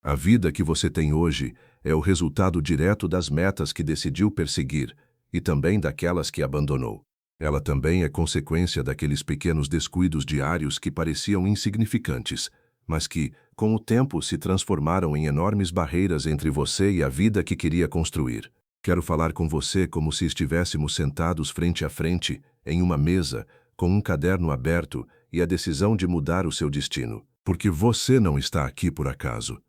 A vida que você tem hoje é o resultado direto das metas que decidiu perseguir e também daquelas que abandonou. Ela também é consequência daqueles pequenos descuidos diários que pareciam insignificantes, mas que, com o tempo, se transformaram em enormes barreiras entre você e a vida que queria construir. Quero falar com você como se estivéssemos sentados frente a frente, em uma mesa, com um caderno aberto e a decisão de mudar o seu destino. Porque você não está aqui por acaso.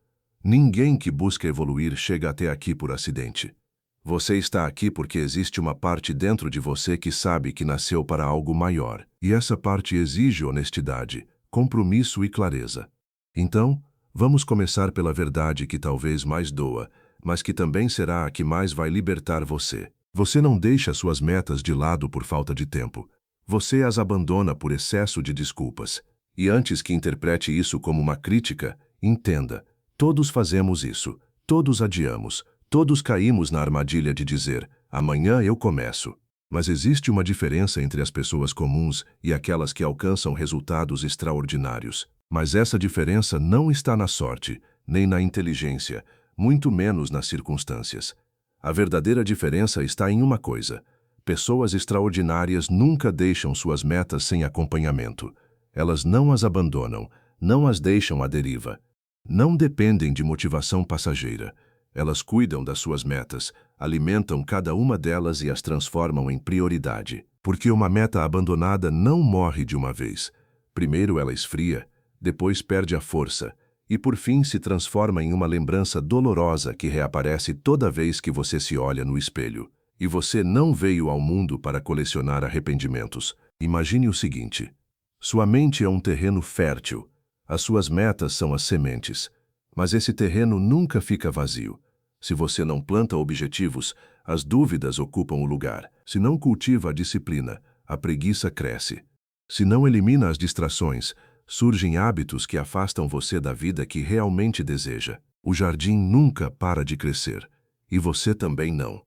Ninguém que busca evoluir chega até aqui por acidente. Você está aqui porque existe uma parte dentro de você que sabe que nasceu para algo maior. E essa parte exige honestidade, compromisso e clareza. Então, vamos começar pela verdade que talvez mais doa, mas que também será a que mais vai libertar você. Você não deixa suas metas de lado por falta de tempo. Você as abandona por excesso de desculpas. E antes que interprete isso como uma crítica, entenda, todos fazemos isso, todos adiamos, todos caímos na armadilha de dizer, amanhã eu começo. Mas existe uma diferença entre as pessoas comuns e aquelas que alcançam resultados extraordinários. Mas essa diferença não está na sorte, nem na inteligência, muito menos nas circunstâncias. A verdadeira diferença está em uma coisa: pessoas extraordinárias nunca deixam suas metas sem acompanhamento. Elas não as abandonam, não as deixam à deriva. Não dependem de motivação passageira. Elas cuidam das suas metas, alimentam cada uma delas e as transformam em prioridade. Porque uma meta abandonada não morre de uma vez. Primeiro ela esfria, depois perde a força, e por fim se transforma em uma lembrança dolorosa que reaparece toda vez que você se olha no espelho. E você não veio ao mundo para colecionar arrependimentos. Imagine o seguinte: sua mente é um terreno fértil. As suas metas são as sementes. Mas esse terreno nunca fica vazio. Se você não planta objetivos, as dúvidas ocupam o lugar. Se não cultiva a disciplina, a preguiça cresce. Se não elimina as distrações, surgem hábitos que afastam você da vida que realmente deseja. O jardim nunca para de crescer. E você também não.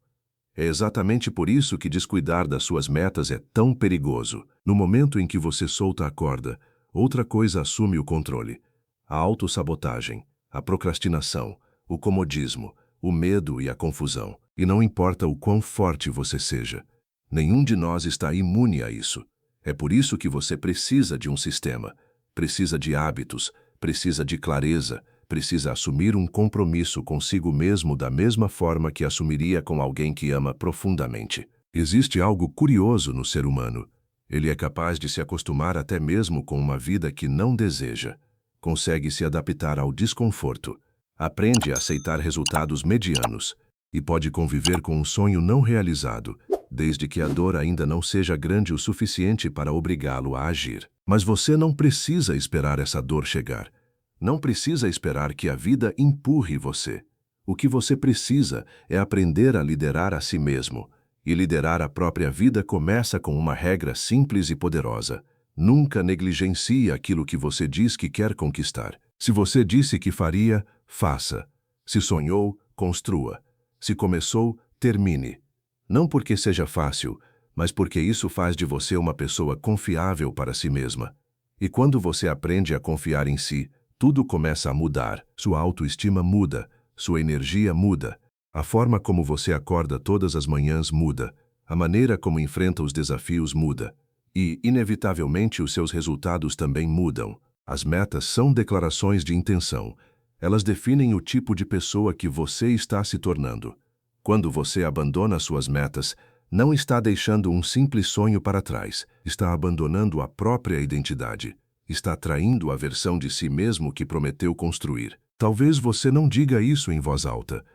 É exatamente por isso que descuidar das suas metas é tão perigoso. No momento em que você solta a corda, outra coisa assume o controle. A autossabotagem, a procrastinação, o comodismo, o medo e a confusão. E não importa o quão forte você seja, nenhum de nós está imune a isso. É por isso que você precisa de um sistema, precisa de hábitos, precisa de clareza, precisa assumir um compromisso consigo mesmo da mesma forma que assumiria com alguém que ama profundamente. Existe algo curioso no ser humano. Ele é capaz de se acostumar até mesmo com uma vida que não deseja. Consegue se adaptar ao desconforto. Aprende a aceitar resultados medianos e pode conviver com um sonho não realizado, desde que a dor ainda não seja grande o suficiente para obrigá-lo a agir. Mas você não precisa esperar essa dor chegar. Não precisa esperar que a vida empurre você. O que você precisa é aprender a liderar a si mesmo. E liderar a própria vida começa com uma regra simples e poderosa. Nunca negligencie aquilo que você diz que quer conquistar. Se você disse que faria, faça. Se sonhou, construa. Se começou, termine. Não porque seja fácil, mas porque isso faz de você uma pessoa confiável para si mesma. E quando você aprende a confiar em si, tudo começa a mudar. Sua autoestima muda, sua energia muda. A forma como você acorda todas as manhãs muda. A maneira como enfrenta os desafios muda. E, inevitavelmente, os seus resultados também mudam. As metas são declarações de intenção. Elas definem o tipo de pessoa que você está se tornando. Quando você abandona suas metas, não está deixando um simples sonho para trás. Está abandonando a própria identidade. Está traindo a versão de si mesmo que prometeu construir. Talvez você não diga isso em voz alta.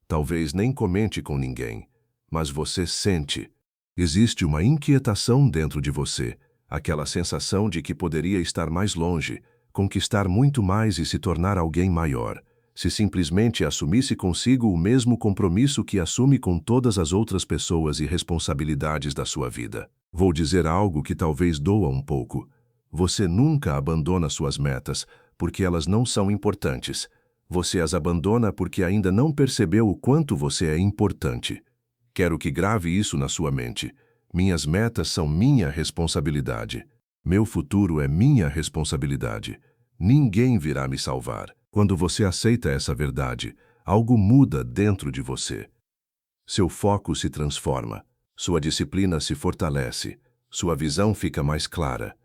Talvez nem comente com ninguém. Mas você sente. Existe uma inquietação dentro de você. Aquela sensação de que poderia estar mais longe, conquistar muito mais e se tornar alguém maior. Se simplesmente assumisse consigo o mesmo compromisso que assume com todas as outras pessoas e responsabilidades da sua vida. Vou dizer algo que talvez doa um pouco. Você nunca abandona suas metas porque elas não são importantes. Você as abandona porque ainda não percebeu o quanto você é importante. Quero que grave isso na sua mente. Minhas metas são minha responsabilidade. Meu futuro é minha responsabilidade. Ninguém virá me salvar. Quando você aceita essa verdade, algo muda dentro de você. Seu foco se transforma, sua disciplina se fortalece, sua visão fica mais clara,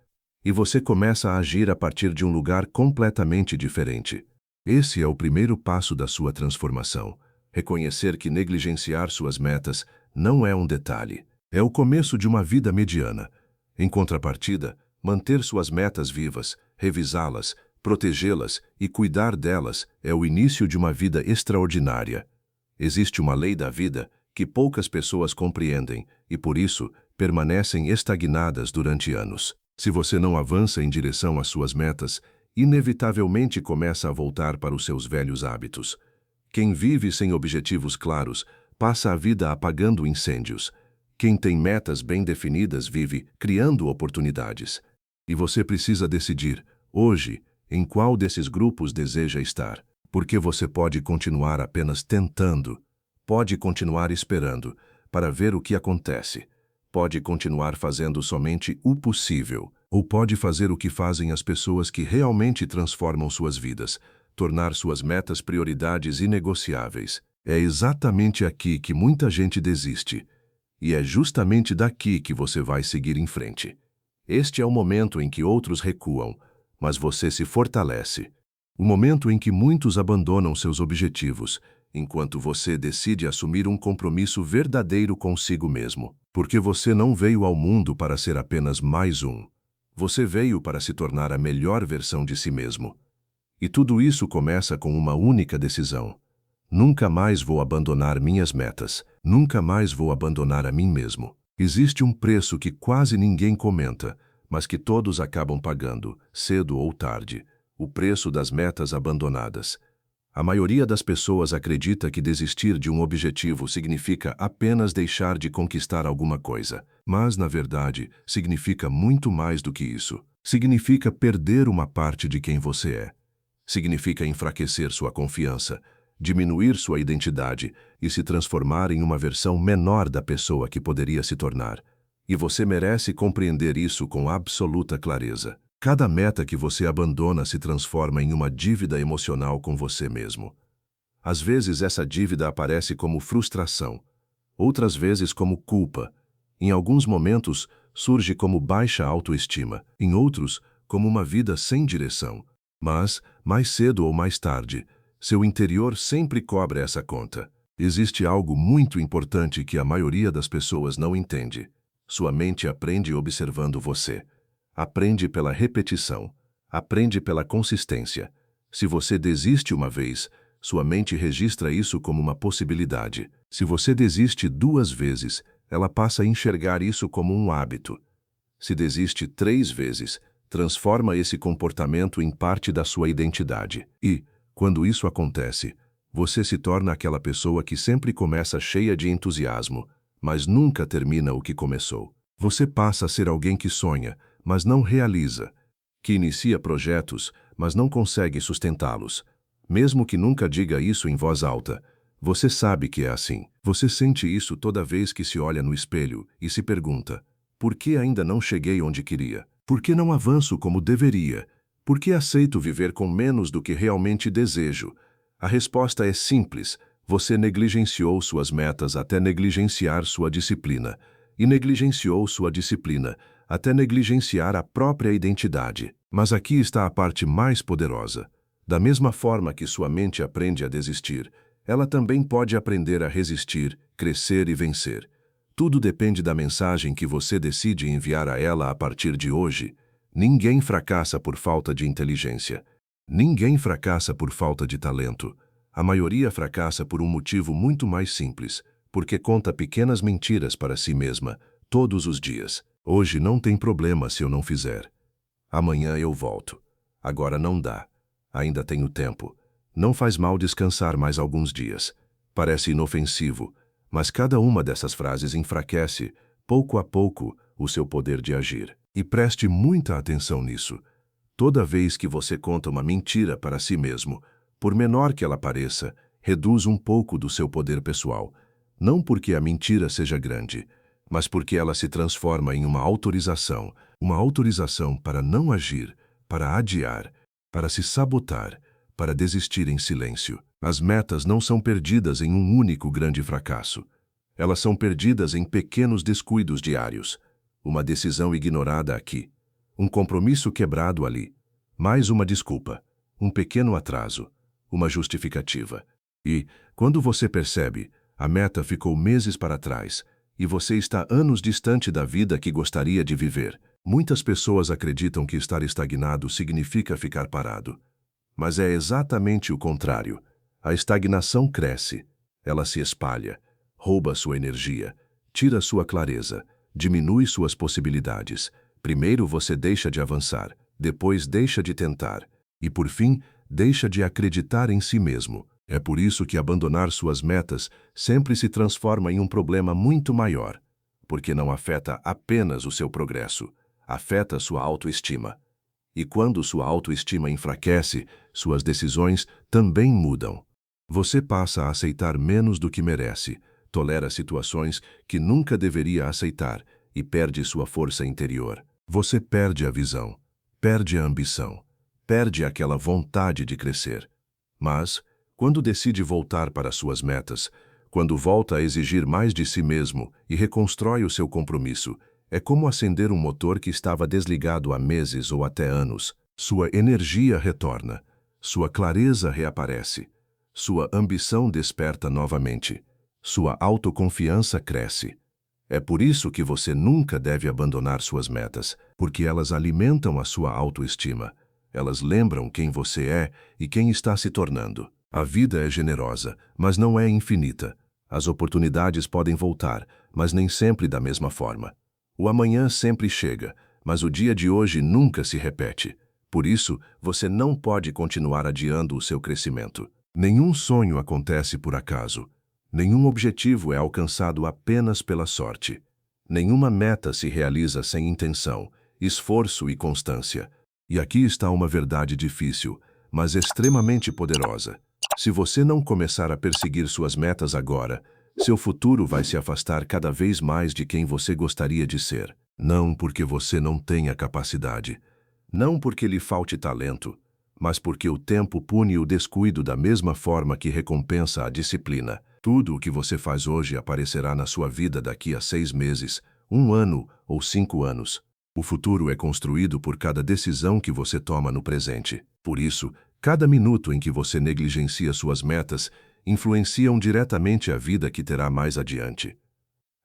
e você começa a agir a partir de um lugar completamente diferente. Esse é o primeiro passo da sua transformação. Reconhecer que negligenciar suas metas não é um detalhe. É o começo de uma vida mediana. Em contrapartida, manter suas metas vivas, revisá-las, protegê-las e cuidar delas é o início de uma vida extraordinária. Existe uma lei da vida que poucas pessoas compreendem e, por isso, permanecem estagnadas durante anos. Se você não avança em direção às suas metas, inevitavelmente começa a voltar para os seus velhos hábitos. Quem vive sem objetivos claros passa a vida apagando incêndios. Quem tem metas bem definidas vive criando oportunidades. E você precisa decidir, hoje, em qual desses grupos deseja estar. Porque você pode continuar apenas tentando, pode continuar esperando para ver o que acontece, pode continuar fazendo somente o possível, ou pode fazer o que fazem as pessoas que realmente transformam suas vidas, tornar suas metas prioridades inegociáveis. É exatamente aqui que muita gente desiste. E é justamente daqui que você vai seguir em frente. Este é o momento em que outros recuam, mas você se fortalece. O momento em que muitos abandonam seus objetivos, enquanto você decide assumir um compromisso verdadeiro consigo mesmo. Porque você não veio ao mundo para ser apenas mais um. Você veio para se tornar a melhor versão de si mesmo. E tudo isso começa com uma única decisão. Nunca mais vou abandonar minhas metas. Nunca mais vou abandonar a mim mesmo. Existe um preço que quase ninguém comenta, mas que todos acabam pagando, cedo ou tarde. O preço das metas abandonadas. A maioria das pessoas acredita que desistir de um objetivo significa apenas deixar de conquistar alguma coisa. Mas, na verdade, significa muito mais do que isso. Significa perder uma parte de quem você é. Significa enfraquecer sua confiança, diminuir sua identidade e se transformar em uma versão menor da pessoa que poderia se tornar. E você merece compreender isso com absoluta clareza. Cada meta que você abandona se transforma em uma dívida emocional com você mesmo. Às vezes essa dívida aparece como frustração, outras vezes como culpa. Em alguns momentos surge como baixa autoestima, em outros como uma vida sem direção. Mas, mais cedo ou mais tarde, seu interior sempre cobra essa conta. Existe algo muito importante que a maioria das pessoas não entende. Sua mente aprende observando você. Aprende pela repetição. Aprende pela consistência. Se você desiste uma vez, sua mente registra isso como uma possibilidade. Se você desiste 2 vezes, ela passa a enxergar isso como um hábito. Se desiste 3 vezes, transforma esse comportamento em parte da sua identidade. E, quando isso acontece, você se torna aquela pessoa que sempre começa cheia de entusiasmo, mas nunca termina o que começou. Você passa a ser alguém que sonha, mas não realiza, que inicia projetos, mas não consegue sustentá-los. Mesmo que nunca diga isso em voz alta, você sabe que é assim. Você sente isso toda vez que se olha no espelho e se pergunta: por que ainda não cheguei onde queria? Por que não avanço como deveria? Por que aceito viver com menos do que realmente desejo? A resposta é simples: você negligenciou suas metas até negligenciar sua disciplina. E negligenciou sua disciplina até negligenciar a própria identidade. Mas aqui está a parte mais poderosa. Da mesma forma que sua mente aprende a desistir, ela também pode aprender a resistir, crescer e vencer. Tudo depende da mensagem que você decide enviar a ela a partir de hoje. Ninguém fracassa por falta de inteligência. Ninguém fracassa por falta de talento. A maioria fracassa por um motivo muito mais simples, porque conta pequenas mentiras para si mesma, todos os dias. Hoje não tem problema se eu não fizer. Amanhã eu volto. Agora não dá. Ainda tenho tempo. Não faz mal descansar mais alguns dias. Parece inofensivo, mas cada uma dessas frases enfraquece, pouco a pouco, o seu poder de agir. E preste muita atenção nisso. Toda vez que você conta uma mentira para si mesmo, por menor que ela pareça, reduz um pouco do seu poder pessoal. Não porque a mentira seja grande, mas porque ela se transforma em uma autorização para não agir, para adiar, para se sabotar, para desistir em silêncio. As metas não são perdidas em um único grande fracasso. Elas são perdidas em pequenos descuidos diários. Uma decisão ignorada aqui, um compromisso quebrado ali, mais uma desculpa, um pequeno atraso, uma justificativa. E, quando você percebe, a meta ficou meses para trás e você está anos distante da vida que gostaria de viver. Muitas pessoas acreditam que estar estagnado significa ficar parado. Mas é exatamente o contrário. A estagnação cresce, ela se espalha, rouba sua energia, tira sua clareza, diminui suas possibilidades. Primeiro você deixa de avançar, depois deixa de tentar, e por fim, deixa de acreditar em si mesmo. É por isso que abandonar suas metas sempre se transforma em um problema muito maior, porque não afeta apenas o seu progresso, afeta sua autoestima. E quando sua autoestima enfraquece, suas decisões também mudam. Você passa a aceitar menos do que merece, tolera situações que nunca deveria aceitar e perde sua força interior. Você perde a visão, perde a ambição, perde aquela vontade de crescer. Mas, quando decide voltar para suas metas, quando volta a exigir mais de si mesmo e reconstrói o seu compromisso, é como acender um motor que estava desligado há meses ou até anos. Sua energia retorna, sua clareza reaparece, sua ambição desperta novamente, sua autoconfiança cresce. É por isso que você nunca deve abandonar suas metas, porque elas alimentam a sua autoestima. Elas lembram quem você é e quem está se tornando. A vida é generosa, mas não é infinita. As oportunidades podem voltar, mas nem sempre da mesma forma. O amanhã sempre chega, mas o dia de hoje nunca se repete. Por isso, você não pode continuar adiando o seu crescimento. Nenhum sonho acontece por acaso. Nenhum objetivo é alcançado apenas pela sorte. Nenhuma meta se realiza sem intenção, esforço e constância. E aqui está uma verdade difícil, mas extremamente poderosa. Se você não começar a perseguir suas metas agora, seu futuro vai se afastar cada vez mais de quem você gostaria de ser. Não porque você não tenha capacidade, não porque lhe falte talento, mas porque o tempo pune o descuido da mesma forma que recompensa a disciplina. Tudo o que você faz hoje aparecerá na sua vida daqui a 6 meses, 1 ano ou 5 anos. O futuro é construído por cada decisão que você toma no presente. Por isso, cada minuto em que você negligencia suas metas influenciam diretamente a vida que terá mais adiante.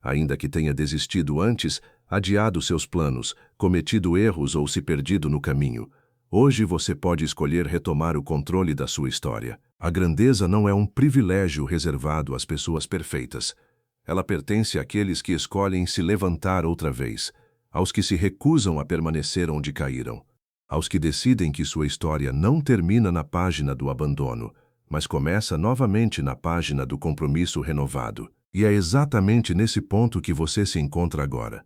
Ainda que tenha desistido antes, adiado seus planos, cometido erros ou se perdido no caminho, hoje você pode escolher retomar o controle da sua história. A grandeza não é um privilégio reservado às pessoas perfeitas. Ela pertence àqueles que escolhem se levantar outra vez, aos que se recusam a permanecer onde caíram, aos que decidem que sua história não termina na página do abandono, mas começa novamente na página do compromisso renovado. E é exatamente nesse ponto que você se encontra agora.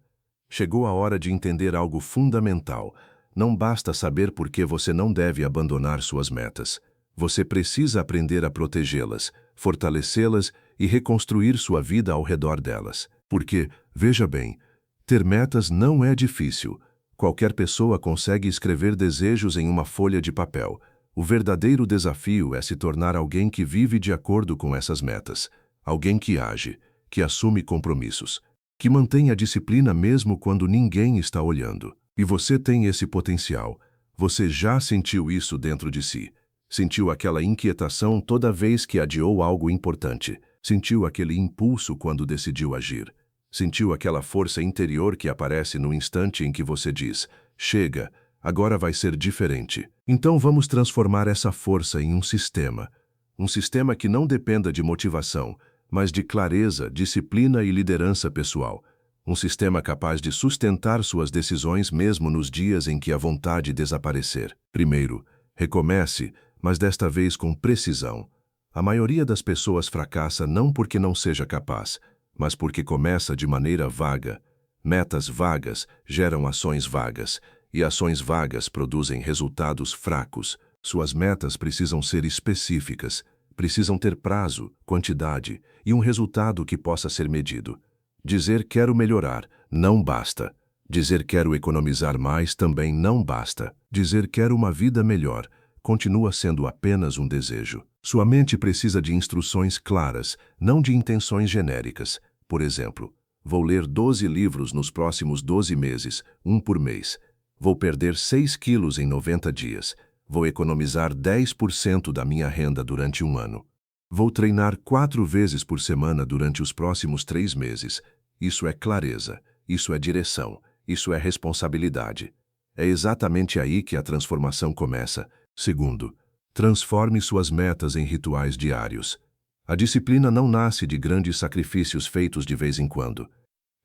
Chegou a hora de entender algo fundamental. Não basta saber por que você não deve abandonar suas metas. Você precisa aprender a protegê-las, fortalecê-las e reconstruir sua vida ao redor delas. Porque, veja bem, ter metas não é difícil. Qualquer pessoa consegue escrever desejos em uma folha de papel. O verdadeiro desafio é se tornar alguém que vive de acordo com essas metas. Alguém que age, que assume compromissos, que mantém a disciplina mesmo quando ninguém está olhando. E você tem esse potencial. Você já sentiu isso dentro de si. Sentiu aquela inquietação toda vez que adiou algo importante. Sentiu aquele impulso quando decidiu agir. Sentiu aquela força interior que aparece no instante em que você diz: chega, agora vai ser diferente. Então vamos transformar essa força em um sistema. Um sistema que não dependa de motivação, mas de clareza, disciplina e liderança pessoal. Um sistema capaz de sustentar suas decisões mesmo nos dias em que a vontade desaparecer. Primeiro, recomece, mas desta vez com precisão. A maioria das pessoas fracassa não porque não seja capaz, mas porque começa de maneira vaga. Metas vagas geram ações vagas, e ações vagas produzem resultados fracos. Suas metas precisam ser específicas, precisam ter prazo, quantidade e um resultado que possa ser medido. Dizer quero melhorar não basta. Dizer quero economizar mais também não basta. Dizer quero uma vida melhor continua sendo apenas um desejo. Sua mente precisa de instruções claras, não de intenções genéricas. Por exemplo, vou ler 12 livros nos próximos 12 meses, um por mês. Vou perder 6 quilos em 90 dias. Vou economizar 10% da minha renda durante um ano. Vou treinar 4 vezes por semana durante os próximos 3 meses. Isso é clareza, isso é direção, isso é responsabilidade. É exatamente aí que a transformação começa. Segundo, transforme suas metas em rituais diários. A disciplina não nasce de grandes sacrifícios feitos de vez em quando.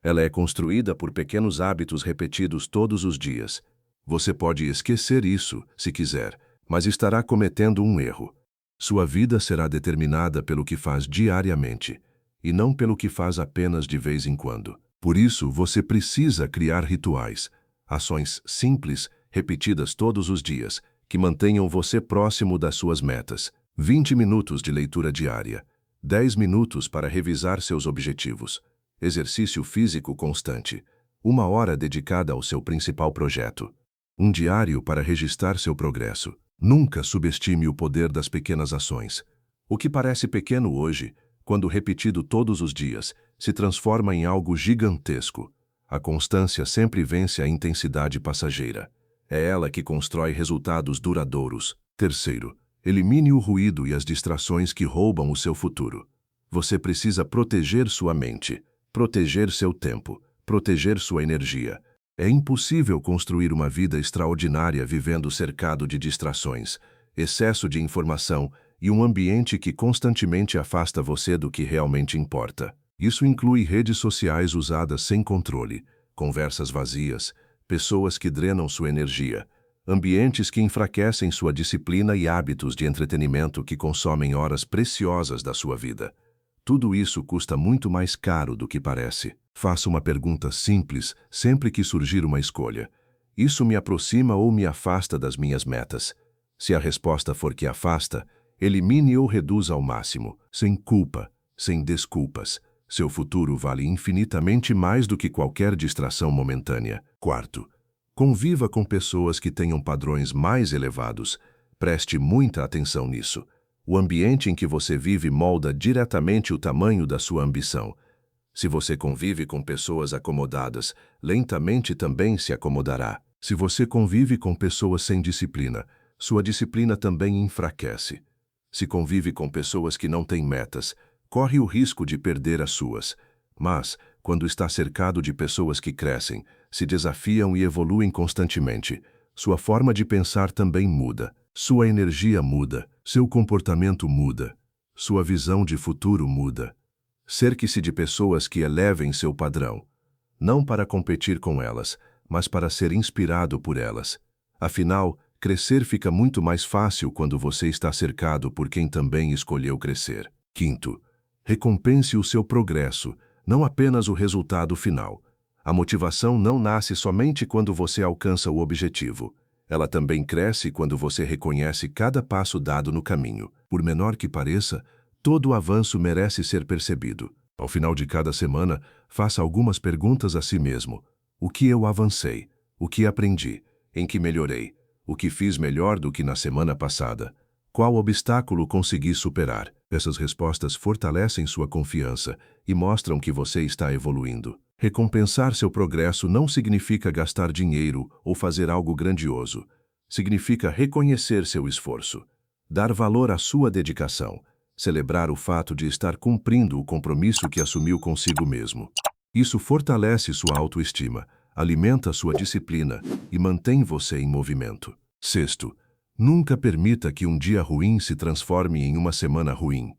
Ela é construída por pequenos hábitos repetidos todos os dias. Você pode esquecer isso, se quiser, mas estará cometendo um erro. Sua vida será determinada pelo que faz diariamente, e não pelo que faz apenas de vez em quando. Por isso, você precisa criar rituais, ações simples, repetidas todos os dias, que mantenham você próximo das suas metas. 20 minutos de leitura diária, 10 minutos para revisar seus objetivos, exercício físico constante, 1 hora dedicada ao seu principal projeto, um diário para registrar seu progresso. Nunca subestime o poder das pequenas ações. O que parece pequeno hoje, quando repetido todos os dias, se transforma em algo gigantesco. A constância sempre vence a intensidade passageira. É ela que constrói resultados duradouros. Terceiro, elimine o ruído e as distrações que roubam o seu futuro. Você precisa proteger sua mente, proteger seu tempo, proteger sua energia. É impossível construir uma vida extraordinária vivendo cercado de distrações, excesso de informação e um ambiente que constantemente afasta você do que realmente importa. Isso inclui redes sociais usadas sem controle, conversas vazias, pessoas que drenam sua energia, ambientes que enfraquecem sua disciplina e hábitos de entretenimento que consomem horas preciosas da sua vida. Tudo isso custa muito mais caro do que parece. Faça uma pergunta simples sempre que surgir uma escolha. Isso me aproxima ou me afasta das minhas metas? Se a resposta for que afasta, elimine ou reduza ao máximo, sem culpa, sem desculpas. Seu futuro vale infinitamente mais do que qualquer distração momentânea. Quarto, conviva com pessoas que tenham padrões mais elevados. Preste muita atenção nisso. O ambiente em que você vive molda diretamente o tamanho da sua ambição. Se você convive com pessoas acomodadas, lentamente também se acomodará. Se você convive com pessoas sem disciplina, sua disciplina também enfraquece. Se convive com pessoas que não têm metas, corre o risco de perder as suas. Mas, quando está cercado de pessoas que crescem, se desafiam e evoluem constantemente, sua forma de pensar também muda. Sua energia muda, seu comportamento muda, sua visão de futuro muda. Cerque-se de pessoas que elevem seu padrão, não para competir com elas, mas para ser inspirado por elas. Afinal, crescer fica muito mais fácil quando você está cercado por quem também escolheu crescer. Quinto, recompense o seu progresso, não apenas o resultado final. A motivação não nasce somente quando você alcança o objetivo. Ela também cresce quando você reconhece cada passo dado no caminho. Por menor que pareça, todo avanço merece ser percebido. Ao final de cada semana, faça algumas perguntas a si mesmo. O que eu avancei? O que aprendi? Em que melhorei? O que fiz melhor do que na semana passada? Qual obstáculo consegui superar? Essas respostas fortalecem sua confiança e mostram que você está evoluindo. Recompensar seu progresso não significa gastar dinheiro ou fazer algo grandioso. Significa reconhecer seu esforço, dar valor à sua dedicação, celebrar o fato de estar cumprindo o compromisso que assumiu consigo mesmo. Isso fortalece sua autoestima, alimenta sua disciplina e mantém você em movimento. Sexto, nunca permita que um dia ruim se transforme em uma semana ruim.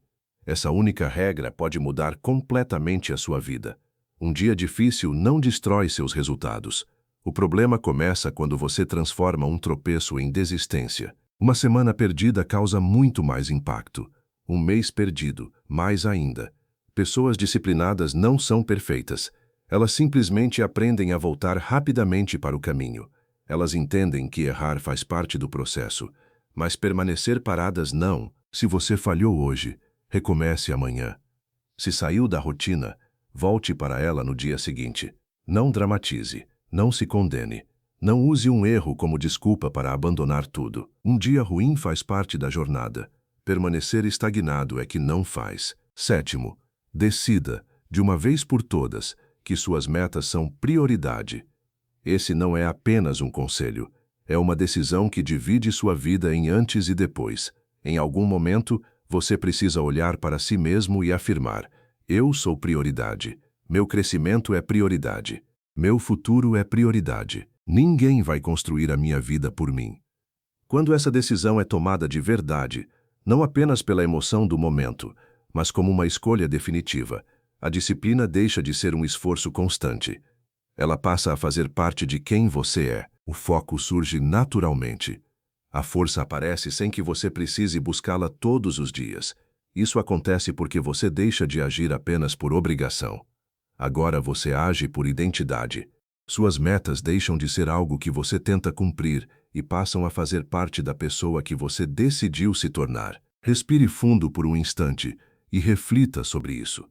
Essa única regra pode mudar completamente a sua vida. Um dia difícil não destrói seus resultados. O problema começa quando você transforma um tropeço em desistência. Uma semana perdida causa muito mais impacto. Um mês perdido, mais ainda. Pessoas disciplinadas não são perfeitas. Elas simplesmente aprendem a voltar rapidamente para o caminho. Elas entendem que errar faz parte do processo, mas permanecer paradas não. Se você falhou hoje, recomece amanhã. Se saiu da rotina, volte para ela no dia seguinte. Não dramatize, não se condene. Não use um erro como desculpa para abandonar tudo. Um dia ruim faz parte da jornada. Permanecer estagnado é que não faz. Sétimo, decida, de uma vez por todas, que suas metas são prioridade. Esse não é apenas um conselho. É uma decisão que divide sua vida em antes e depois. Em algum momento, você precisa olhar para si mesmo e afirmar: eu sou prioridade. Meu crescimento é prioridade. Meu futuro é prioridade. Ninguém vai construir a minha vida por mim. Quando essa decisão é tomada de verdade, não apenas pela emoção do momento, mas como uma escolha definitiva, a disciplina deixa de ser um esforço constante. Ela passa a fazer parte de quem você é. O foco surge naturalmente. A força aparece sem que você precise buscá-la todos os dias. Isso acontece porque você deixa de agir apenas por obrigação. Agora você age por identidade. Suas metas deixam de ser algo que você tenta cumprir e passam a fazer parte da pessoa que você decidiu se tornar. Respire fundo por um instante e reflita sobre isso.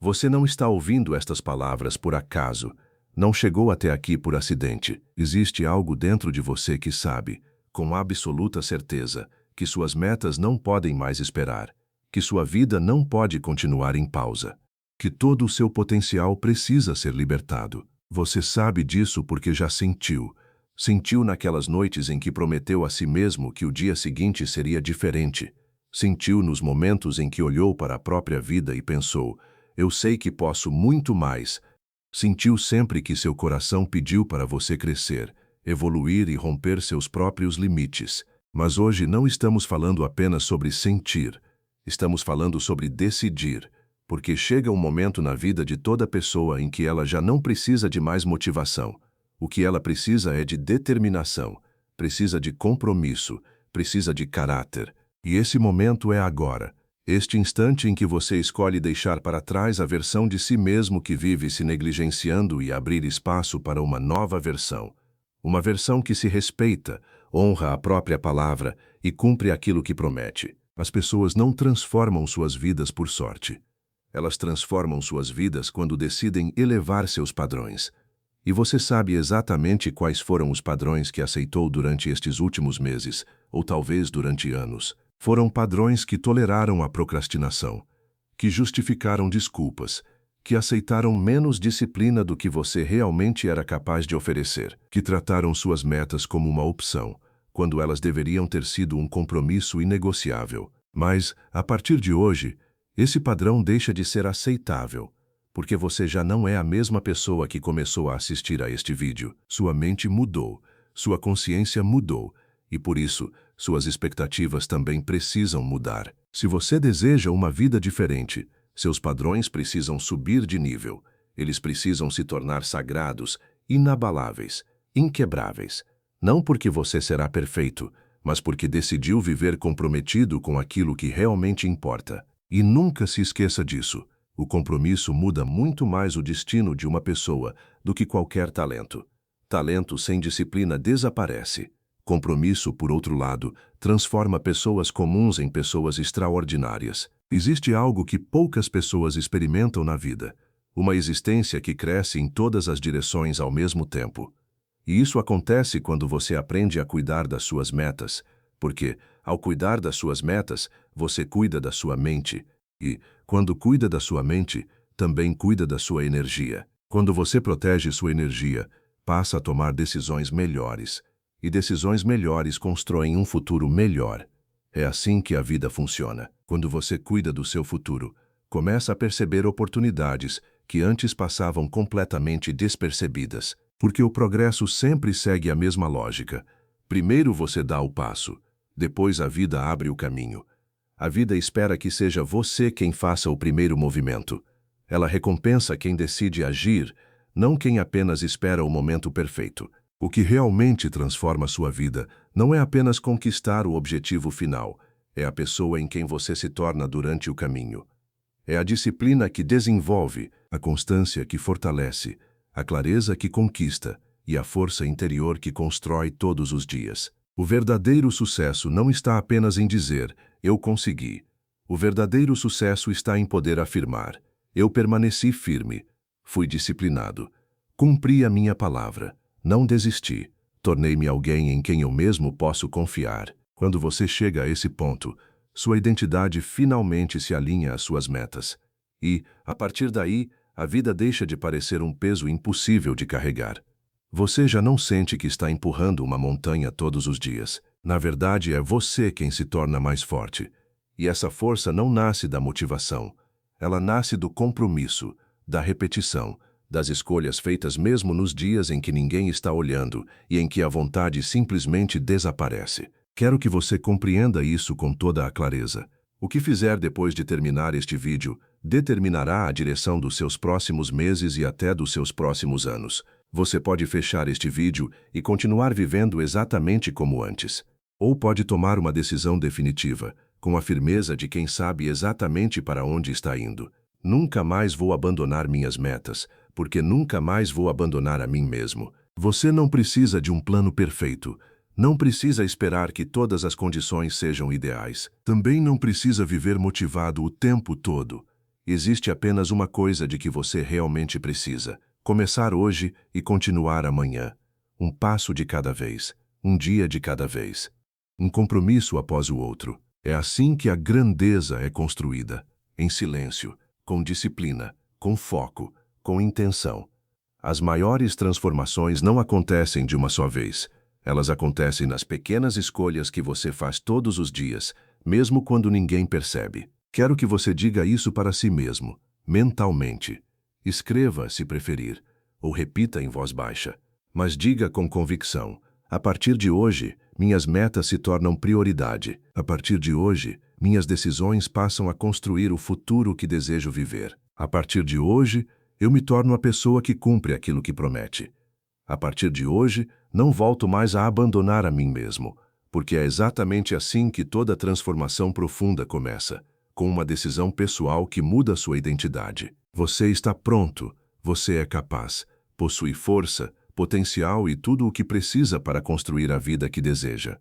Você não está ouvindo estas palavras por acaso. Não chegou até aqui por acidente. Existe algo dentro de você que sabe, com absoluta certeza, que suas metas não podem mais esperar, que sua vida não pode continuar em pausa, que todo o seu potencial precisa ser libertado. Você sabe disso porque já sentiu. Sentiu naquelas noites em que prometeu a si mesmo que o dia seguinte seria diferente. Sentiu nos momentos em que olhou para a própria vida e pensou: eu sei que posso muito mais. Sentiu sempre que seu coração pediu para você crescer, evoluir e romper seus próprios limites. Mas hoje não estamos falando apenas sobre sentir. Estamos falando sobre decidir. Porque chega um momento na vida de toda pessoa em que ela já não precisa de mais motivação. O que ela precisa é de determinação, precisa de compromisso, precisa de caráter. E esse momento é agora. Este instante em que você escolhe deixar para trás a versão de si mesmo que vive se negligenciando e abrir espaço para uma nova versão. Uma versão que se respeita, honra a própria palavra e cumpre aquilo que promete. As pessoas não transformam suas vidas por sorte. Elas transformam suas vidas quando decidem elevar seus padrões. E você sabe exatamente quais foram os padrões que aceitou durante estes últimos meses, ou talvez durante anos. Foram padrões que toleraram a procrastinação, que justificaram desculpas, que aceitaram menos disciplina do que você realmente era capaz de oferecer, que trataram suas metas como uma opção, quando elas deveriam ter sido um compromisso inegociável. Mas, a partir de hoje, esse padrão deixa de ser aceitável, porque você já não é a mesma pessoa que começou a assistir a este vídeo. Sua mente mudou, sua consciência mudou, e por isso, suas expectativas também precisam mudar. Se você deseja uma vida diferente, seus padrões precisam subir de nível. Eles precisam se tornar sagrados, inabaláveis, inquebráveis. Não porque você será perfeito, mas porque decidiu viver comprometido com aquilo que realmente importa. E nunca se esqueça disso. O compromisso muda muito mais o destino de uma pessoa do que qualquer talento. Talento sem disciplina desaparece. Compromisso, por outro lado, transforma pessoas comuns em pessoas extraordinárias. Existe algo que poucas pessoas experimentam na vida: uma existência que cresce em todas as direções ao mesmo tempo. E isso acontece quando você aprende a cuidar das suas metas, porque, ao cuidar das suas metas, você cuida da sua mente. E, quando cuida da sua mente, também cuida da sua energia. Quando você protege sua energia, passa a tomar decisões melhores. E decisões melhores constroem um futuro melhor. É assim que a vida funciona. Quando você cuida do seu futuro, começa a perceber oportunidades que antes passavam completamente despercebidas. Porque o progresso sempre segue a mesma lógica. Primeiro você dá o passo, depois a vida abre o caminho. A vida espera que seja você quem faça o primeiro movimento. Ela recompensa quem decide agir, não quem apenas espera o momento perfeito. O que realmente transforma sua vida não é apenas conquistar o objetivo final, é a pessoa em quem você se torna durante o caminho. É a disciplina que desenvolve, a constância que fortalece, a clareza que conquista e a força interior que constrói todos os dias. O verdadeiro sucesso não está apenas em dizer: eu consegui. O verdadeiro sucesso está em poder afirmar: eu permaneci firme, fui disciplinado, cumpri a minha palavra, Não desisti. Tornei-me alguém em quem eu mesmo posso confiar. Quando você chega a esse ponto, sua identidade finalmente se alinha às suas metas. E, a partir daí, a vida deixa de parecer um peso impossível de carregar. Você já não sente que está empurrando uma montanha todos os dias. Na verdade, é você quem se torna mais forte. E essa força não nasce da motivação. Ela nasce do compromisso, da repetição, das escolhas feitas mesmo nos dias em que ninguém está olhando e em que a vontade simplesmente desaparece. Quero que você compreenda isso com toda a clareza. O que fizer depois de terminar este vídeo determinará a direção dos seus próximos meses e até dos seus próximos anos. Você pode fechar este vídeo e continuar vivendo exatamente como antes. Ou pode tomar uma decisão definitiva, com a firmeza de quem sabe exatamente para onde está indo. Nunca mais vou abandonar minhas metas, porque nunca mais vou abandonar a mim mesmo. Você não precisa de um plano perfeito. Não precisa esperar que todas as condições sejam ideais. Também não precisa viver motivado o tempo todo. Existe apenas uma coisa de que você realmente precisa: começar hoje e continuar amanhã. Um passo de cada vez, um dia de cada vez. Um compromisso após o outro. É assim que a grandeza é construída. Em silêncio, com disciplina, com foco, com intenção. As maiores transformações não acontecem de uma só vez. Elas acontecem nas pequenas escolhas que você faz todos os dias, mesmo quando ninguém percebe. Quero que você diga isso para si mesmo, mentalmente. Escreva, se preferir, ou repita em voz baixa. Mas diga com convicção: a partir de hoje, minhas metas se tornam prioridade. A partir de hoje, minhas decisões passam a construir o futuro que desejo viver. A partir de hoje, eu me torno a pessoa que cumpre aquilo que promete. A partir de hoje, não volto mais a abandonar a mim mesmo, porque é exatamente assim que toda transformação profunda começa, com uma decisão pessoal que muda sua identidade. Você está pronto, você é capaz, possui força, potencial e tudo o que precisa para construir a vida que deseja.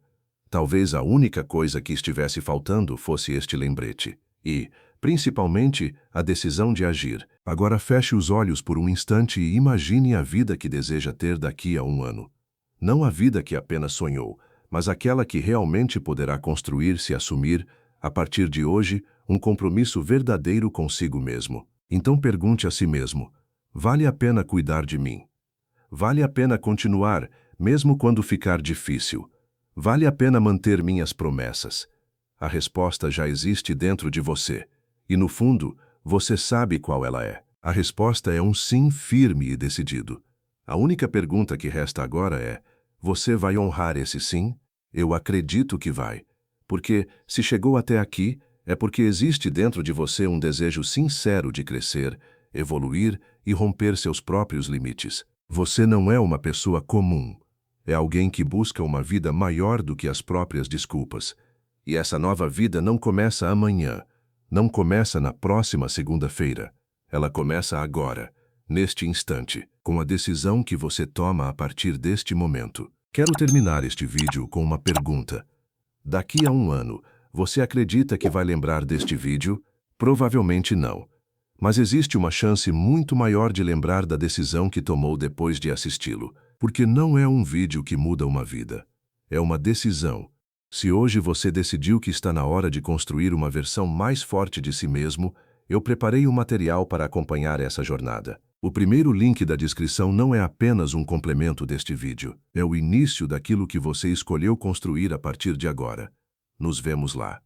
Talvez a única coisa que estivesse faltando fosse este lembrete. E, principalmente, a decisão de agir. Agora feche os olhos por um instante e imagine a vida que deseja ter daqui a um ano. Não a vida que apenas sonhou, mas aquela que realmente poderá construir se assumir, a partir de hoje, um compromisso verdadeiro consigo mesmo. Então pergunte a si mesmo: vale a pena cuidar de mim? Vale a pena continuar, mesmo quando ficar difícil? Vale a pena manter minhas promessas? A resposta já existe dentro de você. E no fundo, você sabe qual ela é. A resposta é um sim firme e decidido. A única pergunta que resta agora é: você vai honrar esse sim? Eu acredito que vai. Porque, se chegou até aqui, é porque existe dentro de você um desejo sincero de crescer, evoluir e romper seus próprios limites. Você não é uma pessoa comum. É alguém que busca uma vida maior do que as próprias desculpas. E essa nova vida não começa amanhã. Não começa na próxima segunda-feira. Ela começa agora, neste instante, com a decisão que você toma a partir deste momento. Quero terminar este vídeo com uma pergunta. Daqui a um ano, você acredita que vai lembrar deste vídeo? Provavelmente não. Mas existe uma chance muito maior de lembrar da decisão que tomou depois de assisti-lo. Porque não é um vídeo que muda uma vida. É uma decisão. Se hoje você decidiu que está na hora de construir uma versão mais forte de si mesmo, eu preparei um material para acompanhar essa jornada. O primeiro link da descrição não é apenas um complemento deste vídeo. É o início daquilo que você escolheu construir a partir de agora. Nos vemos lá.